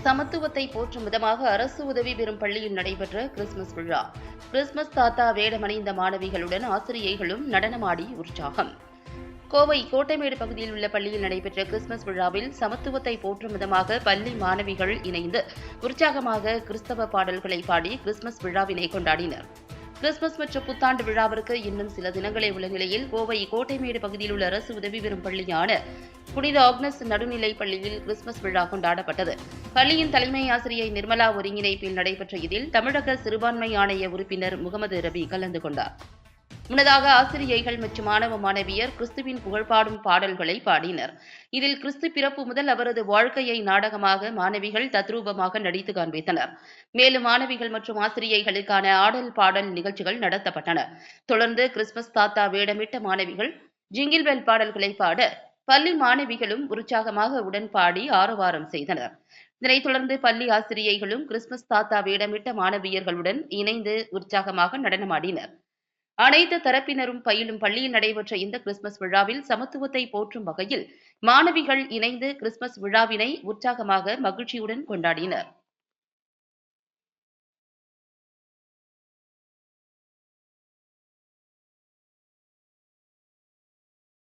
சமத்துவத்தை போற்றும் விதமாக அரசு உதவி பெறும் பள்ளியில் நடைபெற்ற கிறிஸ்துமஸ் விழா. கிறிஸ்துமஸ் தாத்தா வேடமணிந்த மாணவிகளுடன் ஆசிரியைகளும் நடனமாடி உற்சாகம். கோவை கோட்டைமேடு பகுதியில் உள்ள பள்ளியில் நடைபெற்ற கிறிஸ்துமஸ் விழாவில் சமத்துவத்தை போற்றும் விதமாக பள்ளி மாணவிகள் இணைந்து உற்சாகமாக கிறிஸ்தவ பாடல்களை பாடி கிறிஸ்துமஸ் விழாவினை கொண்டாடினர். கிறிஸ்துமஸ் மற்றும் புத்தாண்டு விழாவிற்கு இன்னும் சில தினங்களே உள்ள நிலையில் கோவை கோட்டைமேடு பகுதியில் உள்ள அரசு உதவி பெறும் பள்ளியான புனித ஆக்னஸ் நடுநிலைப் பள்ளியில் கிறிஸ்துமஸ் விழா கொண்டாடப்பட்டது. பள்ளியின் தலைமை ஆசிரியை நிர்மலா ஒருங்கிணைப்பில் நடைபெற்ற இதில் தமிழக சிறுபான்மை ஆணைய உறுப்பினர் முகமது ரபி கலந்து கொண்டார். முன்னதாக ஆசிரியைகள் மற்றும் மாணவ மாணவியர் கிறிஸ்துவின் புகழ்பாடும் பாடல்களை பாடினர். இதில் கிறிஸ்து பிறப்பு முதல் அவரது வாழ்க்கையை நாடகமாக மாணவிகள் தத்ரூபமாக நடித்து காண்பித்தனர். மேலும் மாணவிகள் மற்றும் ஆசிரியைகளுக்கான ஆடல் பாடல் நிகழ்ச்சிகள் நடத்தப்பட்டன. தொடர்ந்து கிறிஸ்துமஸ் தாத்தா வேடமிட்ட மாணவிகள் ஜிங்கிள் பெல் பாடல்களை பாட பள்ளி மாணவிகளும் உற்சாகமாக உடன் பாடி ஆரவாரம் செய்தனர். இதனைத் தொடர்ந்து பள்ளி ஆசிரியைகளும் கிறிஸ்துமஸ் தாத்தா வேடமிட்ட மாணவியர்களுடன் இணைந்து உற்சாகமாக நடனமாடினர். அனைத்து தரப்பினரும் பயிலும் பள்ளியில் நடைபெற்ற இந்த கிறிஸ்துமஸ் விழாவில் சமத்துவத்தை போற்றும் வகையில் மாணவிகள் இணைந்து கிறிஸ்துமஸ் விழாவினை உற்சாகமாக மகிழ்ச்சியுடன் கொண்டாடினர்.